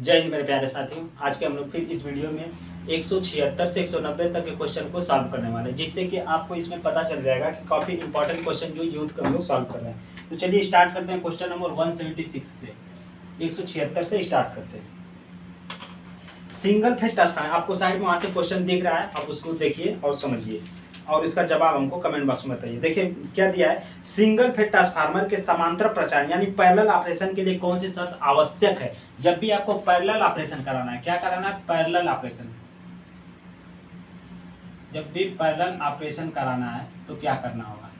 जय हिंद मेरे प्यारे साथियों। आज के हम लोग फिर इस वीडियो में 176 से 190 तक के क्वेश्चन को सॉल्व करने वाले हैं, जिससे कि आपको इसमें पता चल जाएगा कि काफ़ी इंपॉर्टेंट क्वेश्चन जो यूथ का लोग सॉल्व कर रहे हैं। तो चलिए स्टार्ट करते हैं क्वेश्चन नंबर 176 से। 176 से स्टार्ट करते हैं। सिंगल फेज ट्रांसफार्मर, आपको साइड में वहाँ से क्वेश्चन दिख रहा है, आप उसको देखिए और समझिए और इसका जवाब हमको कमेंट बॉक्स में बताइए। देखिए क्या दिया है, सिंगल फेज ट्रांसफार्मर के समांतर प्रचार यानी पैरेलल ऑपरेशन के लिए कौन सी शर्त आवश्यक है। जब भी आपको पैरेलल ऑपरेशन कराना है, क्या कराना है, पैरेलल ऑपरेशन। जब भी पैरेलल ऑपरेशन कराना है तो क्या करना होगा।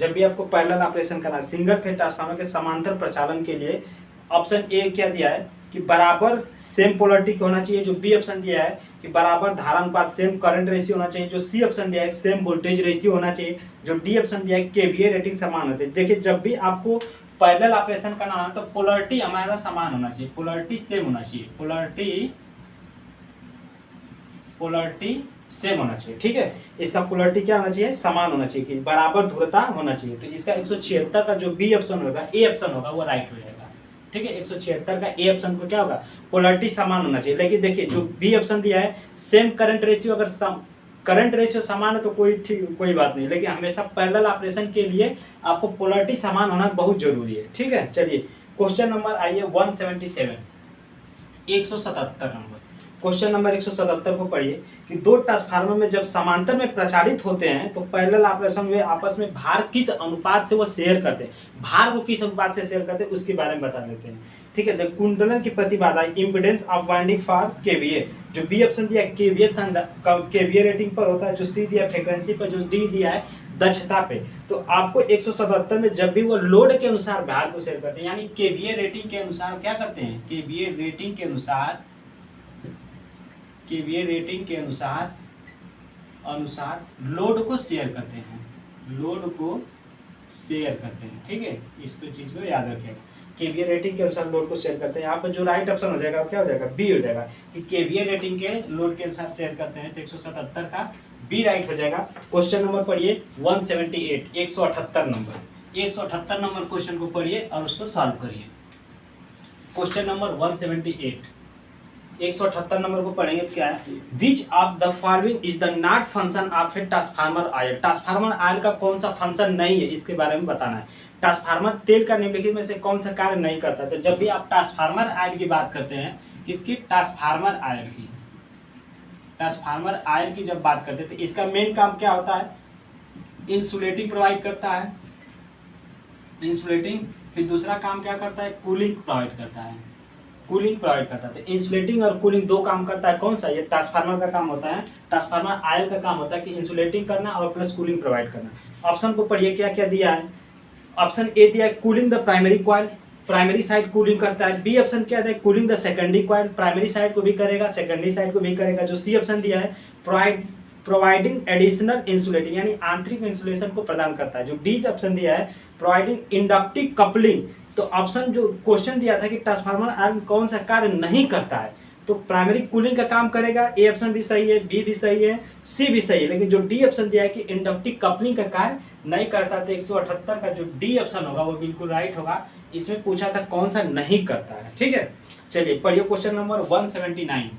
जब भी आपको पैरेलल ऑपरेशन करना है सिंगल फेज ट्रांसफार्मर के समांतर प्रचालन के लिए, ऑप्शन ए क्या दिया है कि बराबर सेम पोलरिटी होना चाहिए। जो बी ऑप्शन दिया है कि बराबर धारा अनुपात सेम करंट रेशियो होना चाहिए। जो सी ऑप्शन दिया है सेम वोल्टेज रेशियो होना चाहिए। जो डी ऑप्शन दिया है केवीए रेटिंग समान होते हैं। देखिए जब भी आपको पैरेलल ऑपरेशन करना है तो पोलरिटी हमारा समान होना चाहिए, पोलरिटी सेम होना चाहिए, पोलरिटी सेम होना चाहिए। ठीक है, इसका पोलरिटी क्या होना चाहिए, समान होना चाहिए, कि बराबर ध्रुवता होना चाहिए। तो इसका 176 का जो बी ऑप्शन होगा, ए ऑप्शन होगा, वो राइट हो जाएगा। ठीक है, 176 का ए ऑप्शन को क्या होगा, पोलरिटी समान होना चाहिए। लेकिन देखिए जो बी ऑप्शन दिया है सेम करंट रेशियो, अगर करंट रेशियो समान है तो कोई बात नहीं, लेकिन हमेशा पैरेलल ऑपरेशन के लिए आपको पोलरिटी समान होना बहुत जरूरी है। ठीक है, चलिए क्वेश्चन नंबर आइए 177, 177 नंबर। क्वेश्चन नंबर 177 को पढ़िए कि दो ट्रांसफार्मर में जब समांतर में प्रचारित होते हैं तो पैरेलल ऑपरेशन में आपस में भार किस अनुपात से वो शेयर करते हैं। भार को किस अनुपात से शेयर करते हैं उसके बारे में बता देते हैं। ठीक है, कुंडलन की प्रतिबाधा impedance of winding for KVA. जो बी ऑप्शन दिया केवीए रेटिंग पर होता है। जो सी दिया फ्रीक्वेंसी पर। जो डी दिया है दक्षता पे। तो आपको 177 में जब भी वो लोड के अनुसार भार को शेयर करते हैं, यानी केवीए रेटिंग के अनुसार क्या करते हैं, केवीए रेटिंग के अनुसार लोड को शेयर करते हैं, ठीक है, इसको चीज को याद रखिएगा। केवीए रेटिंग के अनुसार लोड को शेयर करते हैं। यहाँ पर जो राइट ऑप्शन हो जाएगा क्या हो जाएगा, बी हो जाएगा, कि केवीए रेटिंग के लोड के अनुसार शेयर करते हैं। तो 177 का बी राइट हो जाएगा। क्वेश्चन नंबर पढ़िए 178, 178 नंबर। 178 नंबर क्वेश्चन को पढ़िए और उसको सॉल्व करिए। क्वेश्चन नंबर 178, 178 नंबर को पढ़ेंगे तो क्या है, which of the following is the not function of a transformer oil. Transformer oil का कौन सा फंक्शन नहीं है, इसके बारे में बताना है। ट्रांसफार्मर तेल का निम्नलिखित में से कौन सा कार्य नहीं करता। तो जब भी आप ट्रांसफार्मर ऑयल की बात करते हैं, किसकी, ट्रांसफार्मर ऑयल की जब बात करते हैं तो इसका मेन काम क्या होता है, इंसुलेटिंग प्रोवाइड करता है, इंसुलेटिंग। फिर दूसरा काम क्या करता है, कूलिंग प्रोवाइड करता है, तो इंसुलेटिंग और कूलिंग दो काम करता है। कौन सा, ये ट्रांसफार्मर का काम होता है। ट्रांसफार्मर ऑयल का काम होता है कि इंसुलेटिंग करना और प्लस कूलिंग प्रोवाइड करना। ऑप्शन को पढ़िए क्या क्या दिया है। ऑप्शन ए दिया है cooling the primary coil, primary side cooling करता है। बी ऑप्शन क्या है, cooling the secondary coil, primary side को भी करेगा, सेकेंडरी साइड को भी करेगा। जो सी ऑप्शन दिया है प्रोवाइडिंग एडिशनल इंसुलेटिंग, यानी आंतरिक इंसुलेशन को प्रदान करता है। जो डी ऑप्शन दिया है प्रोवाइडिंग इंडक्टिव कपलिंग। तो ऑप्शन जो क्वेश्चन दिया था कि ट्रांसफार्मर आर्म कौन सा कार्य नहीं करता है, तो प्राइमरी कूलिंग का काम करेगा। ए ऑप्शन भी सही है, बी भी सही है, सी भी सही है। लेकिन जो डी ऑप्शन दिया है कि इंडक्टिव कपलिंग का कार्य नहीं करता, तो 178 का जो डी ऑप्शन होगा वो बिल्कुल राइट होगा। इसमें पूछा था कौन सा नहीं करता है। ठीक है, चलिए पढ़िए क्वेश्चन नंबर 179,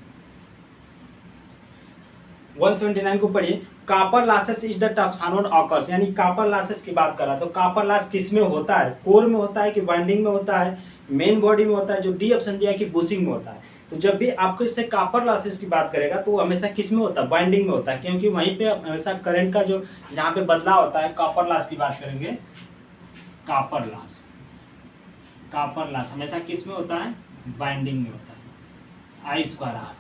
179 को पढ़िए। Copper losses is the transformer occurs, यानी कॉपर लॉसेस की बात कर रहा है तो कॉपर लॉस किस में होता है, कोर में होता है कि वाइंडिंग में होता है, मेन बॉडी में होता है। जो डी ऑप्शन दिया है कि बुशिंग में होता है। तो जब भी आपको इससे कॉपर लॉसेस की बात करेगा तो वो हमेशा किस में होता है, वाइंडिंग में होता है, क्योंकि वहीं पे हमेशा करंट का जो जहाँ पे बदलाव होता है। कॉपर लॉस की बात करेंगे, कॉपर लॉस हमेशा किस में होता है, वाइंडिंग में होता है। I²R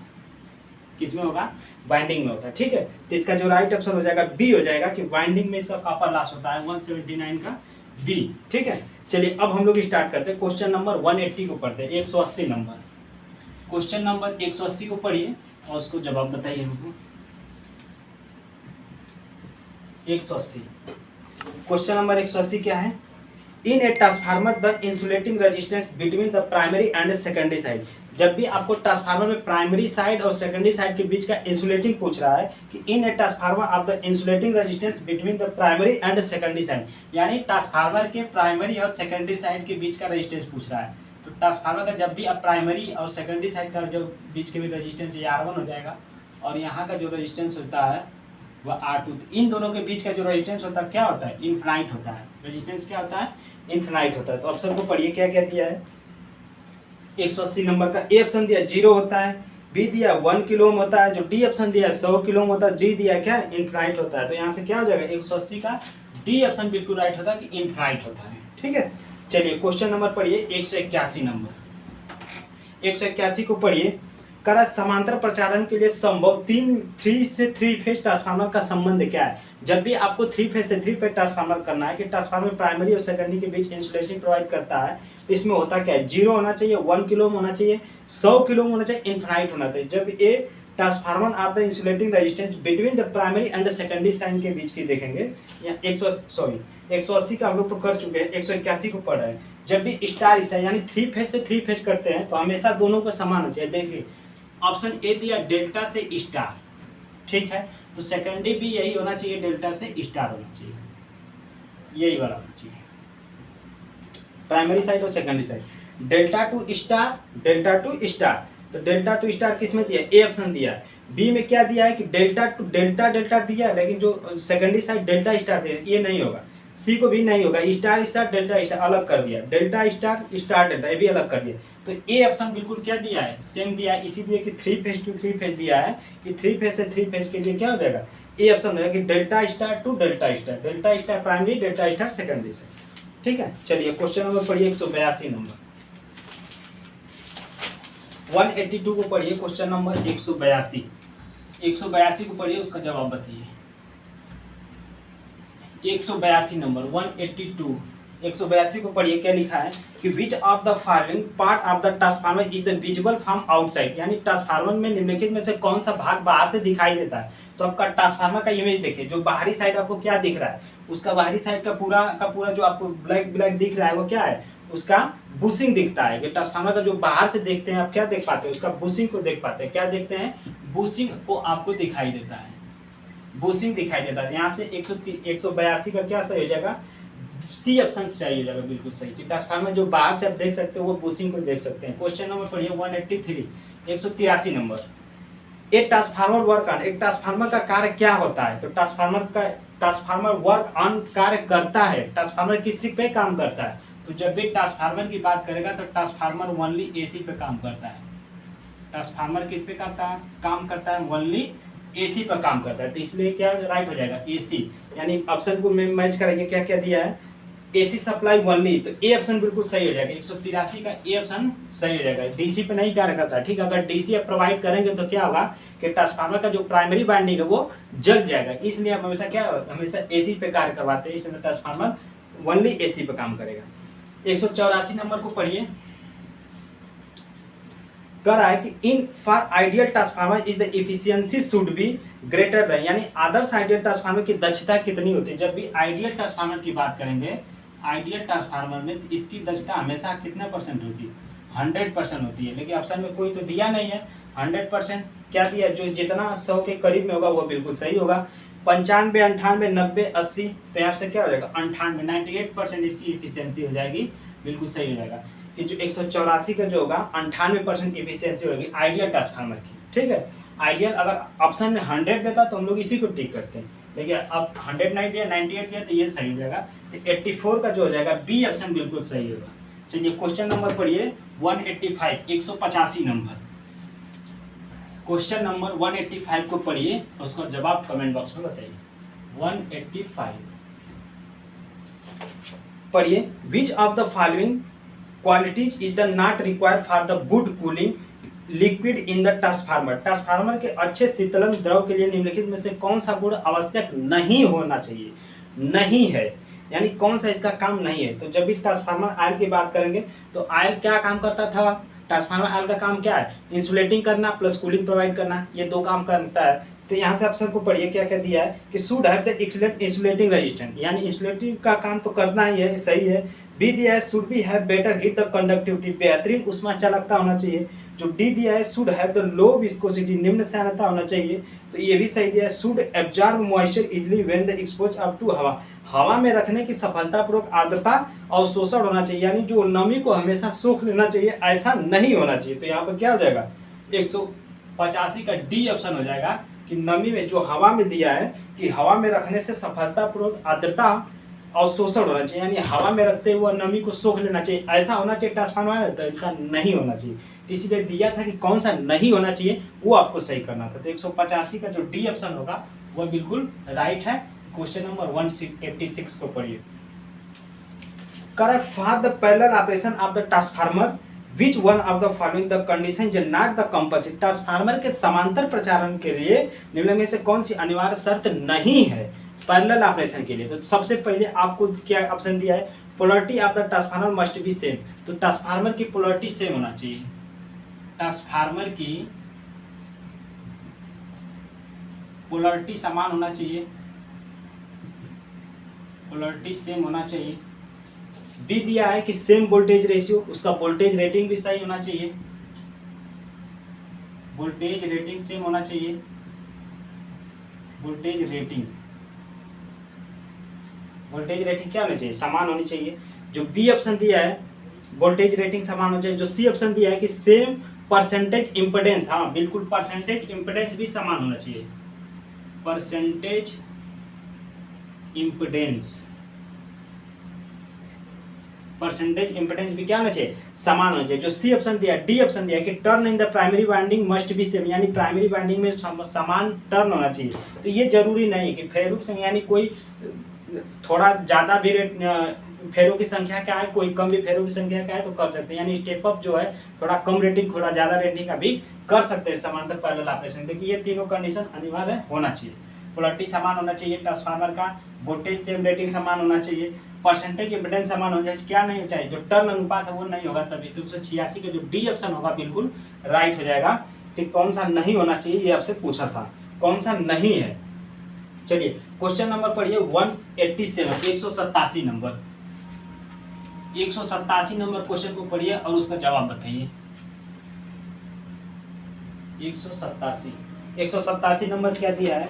किस में होगा, वाइंडिंग में होता है। ठीक है, तो इसका जो राइट ऑप्शन हो जाएगा बी हो जाएगा, कि वाइंडिंग में इसका कॉपर लॉस होता है। 179 का बी। ठीक है, चलिए अब हम लोग स्टार्ट करते हैं। क्वेश्चन नंबर 180 को पढ़ते हैं, 180 नंबर। क्वेश्चन नंबर 180 को पढ़िए और उसको जवाब बताइए हमको। 180 क्वेश्चन नंबर 180 क्या है, in a transformer the insulating resistance between the primary and secondary side. जब भी आपको ट्रांसफार्मर में प्राइमरी साइड और सेकेंडरी साइड के बीच का इंसुलेटिंग पूछ रहा है, कि in a transformer of the insulating resistance between the primary and secondary side, यानी ट्रांसफार्मर के प्राइमरी और सेकेंडरी साइड के बीच का रेजिस्टेंस पूछ रहा है। तो ट्रांसफार्मर का जब भी अब प्राइमरी और सेकेंडरी साइड का जो बीच के भी रेजिस्टेंस ये R1 हो जाएगा और यहाँ का जो रेजिस्टेंस होता है वह R2। इन दोनों के बीच का जो रेजिस्टेंस होता है क्या होता है, इनफिनाइट होता है। रेजिस्टेंस क्या होता है, इनफिनाइट होता है। तो ऑप्शन को पढ़िए क्या क्या दिया है, 180 नंबर का ए ऑप्शन दिया 0 होता है, बी दिया 1 किलो ओम होता है, जो डी ऑप्शन दिया 100 किलो ओम होता है, डी दिया क्या इनफिनाइट होता है। तो यहाँ से क्या हो जाएगा 180 का डी ऑप्शन बिल्कुल राइट होता है कि इनफिनाइट होता है। ठीक है, चलिए क्वेश्चन नंबर पढ़िए 181 नंबर। 181 को पढ़िए, करा समांतर प्रचारण के लिए संभव 3 से 3 फेज ट्रांसफार्मर का संबंध क्या है। जब भी आपको 3 फेज से 3 फेज ट्रांसफार्मर करना है कि ट्रांसफार्मर प्राइमरी और सेकेंडरी के बीच इंसुलेशन प्रोवाइड करता है, तो इसमें होता क्या है, 0 होना चाहिए, 1 किलो ओम होना चाहिए, 100 किलो ओम होना चाहिए, इनफिनाइट होना चाहिए। जब ये transformer are the insulating resistance between the primary and the secondary side के बीच की देखेंगे, या 180 का हम लोग तो कर चुके हैं, 181 को पढ़ रहे हैं। जब भी स्टार स्टार यानी 3 फेज से 3 फेज करते हैं तो हमेशा दोनों को समान हो चाहिए। देखिए ऑप्शन ए दिया डेल्टा से स्टार, ठीक है, तो सेकेंडरी भी यही होना चाहिए, डेल्टा से स्टार होना चाहिए, यही वाला होना चाहिए प्राइमरी साइड और secondary side. Delta two star, delta two star, तो डेल्टा टू स्टार किस में दिया, ए ऑप्शन दिया है। बी में क्या दिया है कि डेल्टा टू डेल्टा डेल्टा दिया है, लेकिन जो सेकेंडरी साइड डेल्टा स्टार दिया ये नहीं होगा। सी को भी नहीं होगा, स्टार स्टार डेल्टा स्टार अलग कर दिया, डेल्टा स्टार स्टार डेल्टा ये भी अलग कर दिया। तो ए ऑप्शन बिल्कुल क्या दिया है, सेम दिया है, इसीलिए कि 3 फेज टू 3 फेज दिया है कि 3 फेज से 3 फेज के लिए क्या हो जाएगा, ए ऑप्शन होगा कि delta star to delta star primary, delta star secondary से। ठीक है, चलिए क्वेश्चन नंबर पढ़िए 182 नंबर। 182 को पढ़िए, क्वेश्चन नंबर 182 को पढ़िए, उसका जवाब बताइए। 182 नंबर 182 को पढ़िए, क्या लिखा है कि which of the following part of the transformer is the visible from outside, यानी ट्रांसफार्मर में निम्नलिखित में से कौन सा भाग बाहर से दिखाई देता है। तो आपका ट्रांसफार्मर का इमेज देखिए, जो बाहरी साइड आपको क्या दिख रहा है, उसका बाहरी साइड का पूरा जो आपको ब्लैक ब्लैक दिख रहा है वो क्या है, उसका बुशिंग दिखता है। ट्रांसफार्मर का जो बाहर से देखते हैं आप क्या देख पाते हैं, उसका बुशिंग को देख पाते हैं। क्या देखते हैं, बुशिंग को आपको दिखाई देता है, बुशिंग दिखाई देता है। यहाँ से 182 का क्या सही हो जाएगा, सी ऑप्शन सही हो जाएगा, बिल्कुल सही। कि ट्रांसफार्मर जो बाहर से आप देख सकते हो वो बुशिंग को देख सकते हैं। क्वेश्चन नंबर पढ़िए 183 नंबर। एक ट्रांसफार्मर वर्क ऑन, एक ट्रांसफार्मर का कार्य क्या होता है। तो ट्रांसफार्मर वर्क ऑन कार्य करता है, ट्रांसफार्मर किस पे काम करता है। तो जब भी ट्रांसफार्मर की बात करेगा तो ट्रांसफार्मर ओनली एसी पे काम करता है। ट्रांसफार्मर किस पे काम करता है, ओनली एसी पर काम करता है। तो इसलिए क्या राइट हो जाएगा, एसी, यानी ऑप्शन को मैच करेंगे, क्या क्या दिया है, एसी सप्लाई ओनली, तो ए ऑप्शन बिल्कुल सही हो जाएगा। 183 का ए ऑप्शन सही हो जाएगा। डीसी पे नहीं कार्य करता है, ठीक है। अगर डीसी आप प्रोवाइड करेंगे तो क्या होगा कि ट्रांसफार्मर का जो प्राइमरी वाइंडिंग है वो जल जाएगा। इसलिए आप हमेशा एसी पे कार्य करवाते हैं, इसलिए ट्रांसफार्मर ओनली एसी पे काम करेगा। 184 नंबर को पढ़िए, कह रहा है कि in for ideal transformer is the efficiency should be greater than, यानी आदर्श आइडियल ट्रांसफार्मर की दक्षता कितनी होती है। जब भी आइडियल ट्रांसफार्मर की बात करेंगे, आइडियल ट्रांसफार्मर में इसकी दक्षता हमेशा कितना परसेंट होती है, 100% होती है। लेकिन ऑप्शन में कोई तो दिया नहीं है 100%, क्या दिया, जो जितना 100 के करीब में होगा वो बिल्कुल सही होगा। 95, 98, 90, 80, तो यहाँ से क्या हो जाएगा 98, 98% इसकी एफिशिएंसी हो जाएगी, बिल्कुल सही हो जाएगा। कि जो 184 का जो होगा 98% एफिशिएंसी होगी आइडियल ट्रांसफार्मर की, ठीक है। आइडियल अगर ऑप्शन में 100 देता तो हम लोग इसी को टिक करते हैं, लेकिन अब 100 नहीं दिया, 98 दिया, तो ये सही हो जाएगा। तो 84 का जो हो जाएगा बी ऑप्शन बिल्कुल सही होगा। चलिए क्वेश्चन नंबर पढ़िए 185, 185 नंबर। क्वेश्चन नंबर 185 को पढ़िए, उसका जवाब कमेंट बॉक्स में बताइए। 185 पढ़िए, which of the following qualities is the not required for the good cooling liquid in the transformer. Transformer के अच्छे शीतलन द्रव के लिए निम्नलिखित में से कौन सा गुण आवश्यक नहीं होना चाहिए, नहीं है, यानी कौन सा इसका काम नहीं है। तो जब भी ट्रांसफार्मर आयल की बात करेंगे तो आयल क्या काम करता था, ट्रांसफार्मर आयल का काम क्या है, इंसुलेटिंग करना प्लस कूलिंग प्रोवाइड करना, ये दो काम करता है। तो यहाँ से आप सबको पढ़िए क्या क्या दिया है कि should have the excellent insulating resistance, यानी इंसुलेटिंग का काम तो करना ही है, सही है। बी दिया है should be have better heat the conductivity, बेहतरीन उष्मा चालकता होना चाहिए। जो डी दिया है should have the low viscosity, निम्न सहायता होना चाहिए, तो ये भी सही दिया है। Should absorb moisture easily when the expose up to हवा, हवा में रखने की सफलतापूर्वक आर्द्रता अवशोषण होना चाहिए, यानी जो नमी को हमेशा सोख लेना चाहिए ऐसा नहीं होना चाहिए। तो यहाँ पर क्या हो जाएगा 185 का डी ऑप्शन हो जाएगा कि नमी में जो हवा में दिया है कि हवा में रखने से सफलतापूर्वक आर्द्रता अवशोषण होना चाहिए, यानी हवा में रखते हुए नमी को सोख लेना चाहिए, ऐसा होना चाहिए ट्रांसफार्मर, तो इसका नहीं होना चाहिए। तो इसीलिए दिया था कि कौन सा नहीं होना चाहिए वो आपको सही करना था। तो 185 का जो डी ऑप्शन होगा वह बिल्कुल राइट है। क्वेश्चन नंबर 186 को पढ़िए। Correct for the parallel operation of the transformer which one of the following the condition जो नॉट द कंपल्सरी। ट्रांसफार्मर के समांतर प्रचारण के लिए निम्न में से कौन सी अनिवार्य शर्त नहीं है पैरेलल ऑपरेशन के लिए। तो सबसे पहले आपको क्या ऑप्शन दिया है, polarity of the transformer must be same. तो ट्रांसफार्मर की पोलैरिटी सेम होना चाहिए, ट्रांसफार्मर की पोलैरिटी समान होना चाहिए, पोलैरिटी सेम होना चाहिए। बी दिया है कि सेम वोल्टेज रेशियो, उसका वोल्टेज रेटिंग भी सही होना चाहिए, वोल्टेज रेटिंग सेम होना चाहिए, वोल्टेज रेटिंग क्या होनी चाहिए, समान होनी चाहिए। जो बी ऑप्शन दिया है वोल्टेज रेटिंग समान होनी चाहिए। जो सी ऑप्शन दिया है कि सेम परसेंटेज इम्पिडेंस, हाँ बिल्कुल परसेंटेज इम्पिडेंस भी समान होना चाहिए, परसेंटेज इम्पिडेंस भी क्या होना चाहिए, समान होना चाहिए। जो सी ऑप्शन दिया, डी ऑप्शन दिया कि turn in the primary winding must be same, यानी प्राइमरी वाइंडिंग में समान टर्न होना चाहिए। तो ये जरूरी नहीं है कि फेरों की संख्या, यानी कोई थोड़ा ज़्यादा भी फेरों की संख्या क्या है, कोई कम भी फेरों की संख्या क्या है तो कर सकते हैं, यानी स्टेप अप जो है थोड़ा कम रेटिंग थोड़ा ज़्यादा रेटिंग का भी कर सकते हैं समांतर पैरेलल ऑपरेशन। देखिए ये तीनों कंडीशन अनिवार्य होना चाहिए, पोलैरिटी समान होना चाहिए ट्रांसफार्मर का, वोल्टेज सेम रेटिंग समान होना चाहिए, परसेंटेज इम्पिडेंस समान होना चाहिए, क्या नहीं चाहिए, जो टर्न अनुपात है वो नहीं होगा तभी। तो 186 का जो डी ऑप्शन होगा बिल्कुल राइट हो जाएगा। कि कौन सा नहीं होना चाहिए ये आपसे पूछा था, कौन सा नहीं है। चलिए क्वेश्चन नंबर पढ़िए 187, 187 नंबर, 187 नंबर क्वेश्चन को पढ़िए और उसका जवाब बताइए। 187 नंबर क्या दिया है,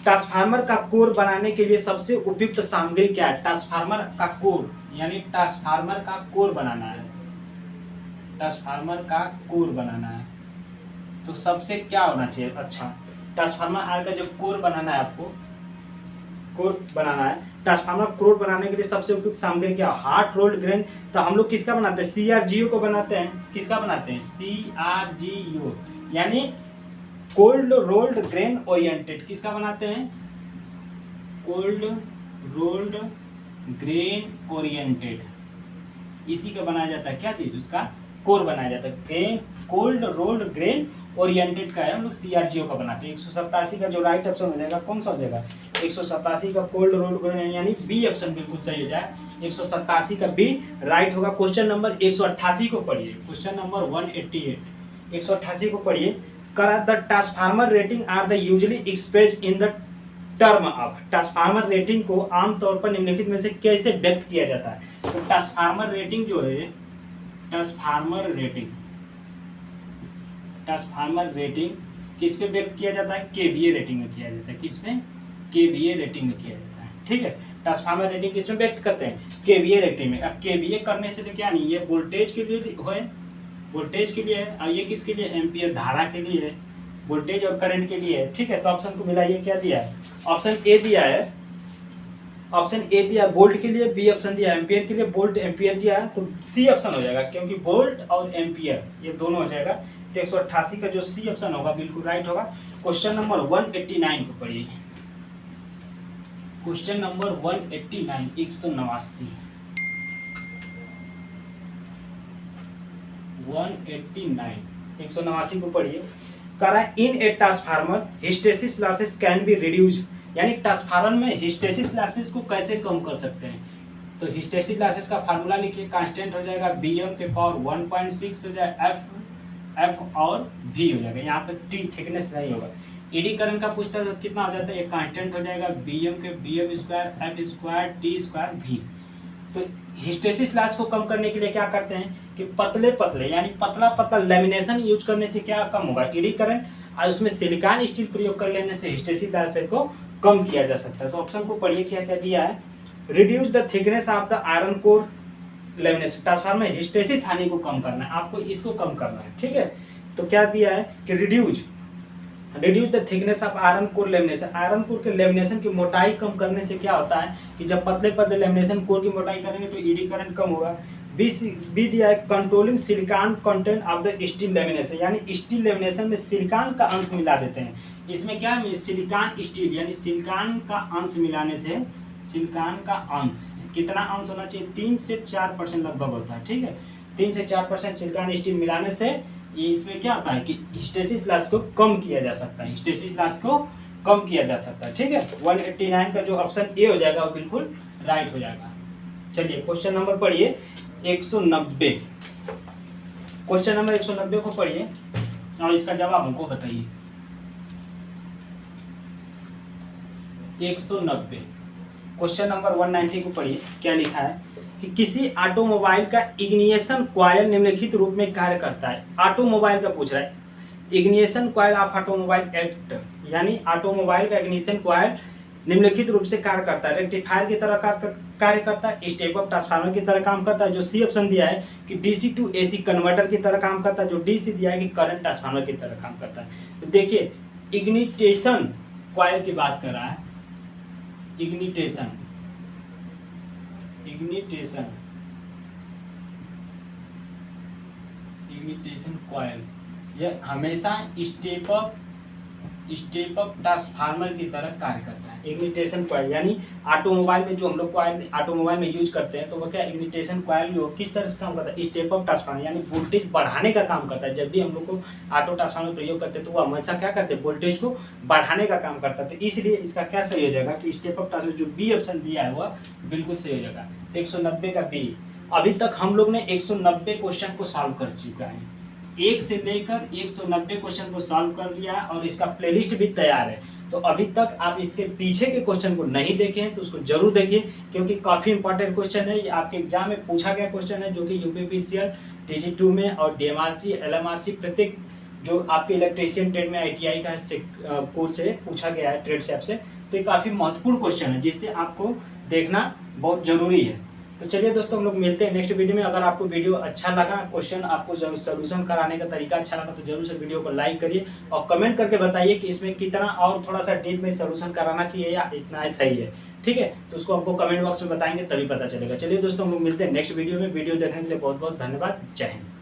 ट्रांसफार्मर का कोर बनाने के लिए सबसे उपयुक्त सामग्री क्या है। ट्रांसफार्मर का कोर, यानी ट्रांसफार्मर का कोर बनाना है, ट्रांसफार्मर का कोर बनाना है तो सबसे क्या होना चाहिए। अच्छा ट्रांसफार्मर आर का जो कोर बनाना है, आपको कोर बनाना है, ट्रांसफार्मर कोर बनाने के लिए सबसे उपयुक्त सामग्री क्या, हार्ड रोल्ड ग्रेन। तो हम लोग किसका बनाते हैं, CRGO को बनाते हैं, किसका बनाते हैं, CRGO, यानी कोल्ड रोल्ड ग्रेन ओरिएंटेड, किसका बनाते हैं, कोल्ड रोल्ड ग्रेन ओरिएंटेड, इसी का बनाया जाता है क्या चीज, उसका कोर बनाया जाता है, grain cold rolled grain oriented का है, हम लोग CRGO का बनाते हैं। 187 का जो राइट ऑप्शन हो जाएगा कौन सा हो जाएगा, 187 का कोल्ड रोल्ड ग्रेन, यानी बी ऑप्शन बिल्कुल सही हो जाए, 187 का बी राइट होगा। क्वेश्चन नंबर 188 को पढ़िए, क्वेश्चन नंबर 188, 188 को पढ़िए। The transformer rating are the usually express in the term of. Transformer rating को आमतौर पर निम्नलिखित में से कैसे व्यक्त किया जाता है। तो ट्रांसफार्मर रेटिंग जो है, ट्रांसफार्मर रेटिंग किस पे व्यक्त किया जाता है, KVA रेटिंग में किया जाता है, किसमें, KVA रेटिंग में किया जाता है, ठीक है। ट्रांसफार्मर रेटिंग किसमें व्यक्त करते हैं, KVA रेटिंग में। अब KVA करने से तो क्या नहीं, ये वोल्टेज के लिए है, वोल्टेज के लिए है, और ये किसके लिए, एम्पियर धारा के लिए है, वोल्टेज और करंट के लिए है, ठीक है। तो ऑप्शन को मिलाइए, क्या दिया है, ऑप्शन ए दिया है, ऑप्शन ए दिया वोल्ट के लिए, बी ऑप्शन दिया एम्पियर के लिए, वोल्ट एम्पियर दिया है, तो सी ऑप्शन हो जाएगा, क्योंकि वोल्ट और एम्पियर ये दोनों हो जाएगा। तो 188 का जो सी ऑप्शन होगा बिल्कुल राइट होगा। क्वेश्चन नंबर 189 को पढ़िए, क्वेश्चन नंबर 189, 189, 189 को पढ़िए। करा in a transformer hysteresis losses can be reduce, यानी ट्रांसफार्मर में हिस्टेरिसिस लॉसेस को कैसे कम कर सकते हैं। तो हिस्टेरिसिस लॉसेस का फार्मूला लिखिए, कांस्टेंट हो जाएगा Bm के पावर 1.6 हो जाएगा, F और V हो जाएगा, यहाँ पे T थिकनेस नहीं होगा। एडी करंट का पूछता है तो कितना हो जाता है, ये कांस्टेंट हो जाएगा Bm के Bm square F square T square V। तो हिस्टेरिसिस लॉस को कम करने के लिए क्या करते हैं कि पतले पतले यानी पतला पतला लेमिनेशन यूज करने से क्या कम होगा, एडी करंट, और उसमें सिलिकॉन स्टील प्रयोग कर लेने से हिस्टेरिसिस लॉस को कम किया जा सकता है। तो ऑप्शन को पढ़िए क्या क्या दिया है, reduce the thickness of the iron core lamination, transformer hysteresis हानि को कम करना है, आपको इसको कम करना है, ठीक है। तो क्या दिया है कि reduce the thickness of iron core lamination, iron core के लेमिनेशन की मोटाई कम करने से क्या होता है कि जब पतले पतले लेमिनेशन कोर की मोटाई करेंगे तो ईडी करंट कम होगा। बी दिया है controlling silicon content of the steel lamination, यानी स्टील लेमिनेशन में सिलिकॉन का अंश मिला देते हैं। इसमें क्या है, सिलिकॉन स्टील यानी सिलिकॉन का अंश मिलाने से, सिलिकॉन का अंश कितना अंश होना चाहिए, 3 से 4% लगभग होता है, ठीक है। 3 से 4% सिलिकॉन स्टील मिलाने से ये इसमें क्या होता है कि हिस्टेसिस लॉस को कम किया जा सकता है, हिस्टेसिस लॉस को कम किया जा सकता है, ठीक है। 189 का जो ऑप्शन ए हो जाएगा वो बिल्कुल राइट हो जाएगा। चलिए क्वेश्चन नंबर पढ़िए 190, क्वेश्चन नंबर 190 को पढ़िए और इसका जवाब हमको बताइए। 190 क्वेश्चन नंबर 190 को पढ़िए, क्या लिखा है कि किसी ऑटोमोबाइल का इग्निशन कॉइल निम्नलिखित रूप में कार्य करता है। ऑटोमोबाइल का पूछ रहा है, ignition coil of automobile act, यानी ऑटोमोबाइल का इग्निशन कॉइल निम्नलिखित रूप से कार्य करता है। रेक्टिफायर की तरह कार्य करता है, स्टेप अप ट्रांसफार्मर की तरह काम करता है, जो सी ऑप्शन दिया है कि डीसी टू एसी कन्वर्टर की तरह काम करता है, जो डी सी दिया है कि करंट ट्रांसफार्मर की तरह काम करता है। तो देखिए इग्निटेशन कॉइल की बात कर रहा है, इग्निटेशन कॉइल यह हमेशा स्टेप अप ट्रांसफार्मर की तरह कार्य करता है। इग्निटेशन कॉइल यानी ऑटोमोबाइल में जो हम लोग कॉइल ऑटोमोबाइल में यूज करते हैं, तो वो क्या इग्निटेशन कॉइल जो किस तरह से काम करता है, स्टेप अप ट्रांसफार्मर यानी वोल्टेज बढ़ाने का काम करता है। जब भी हम लोग को ऑटो ट्रांसफार्मर प्रयोग करते हैं तो वो हमेशा क्या करते हैं, वोल्टेज को बढ़ाने का काम करता है। तो इसलिए इसका क्या सही हो जाएगा कि स्टेप अप ट्रांसफार्मर, जो बी ऑप्शन दिया है वह बिल्कुल सही हो जाएगा। तो 190 का बी। अभी तक हम लोग ने 190 क्वेश्चन को सॉल्व कर चुका है, 1 से लेकर 190 क्वेश्चन को सॉल्व कर लिया और इसका प्लेलिस्ट भी तैयार है। तो अभी तक आप इसके पीछे के क्वेश्चन को नहीं देखे हैं तो उसको जरूर देखिए, क्योंकि काफ़ी इंपॉर्टेंट क्वेश्चन है। ये आपके एग्जाम में पूछा गया क्वेश्चन है, जो कि यूपीपीसीएल TG2 में और DMRC LMRC प्रत्येक जो आपके इलेक्ट्रीशियन ट्रेड में ITI का कोर्स से पूछा गया है, ट्रेड शैप से। तो ये काफ़ी महत्वपूर्ण क्वेश्चन है जिससे आपको देखना बहुत जरूरी है। तो चलिए दोस्तों, हम लोग मिलते हैं नेक्स्ट वीडियो में। अगर आपको वीडियो अच्छा लगा, क्वेश्चन आपको सोल्यूशन कराने का तरीका अच्छा लगा, तो जरूर से वीडियो को लाइक करिए और कमेंट करके बताइए कि इसमें कितना और थोड़ा सा डीप में सोल्यूशन कराना चाहिए या इतना सही है, ठीक है। तो उसको हमको कमेंट बॉक्स में बताएंगे तभी पता चलेगा। चलिए दोस्तों, हम लोग मिलते हैं नेक्स्ट वीडियो में। वीडियो देखने के लिए बहुत बहुत धन्यवाद। जय हिंद।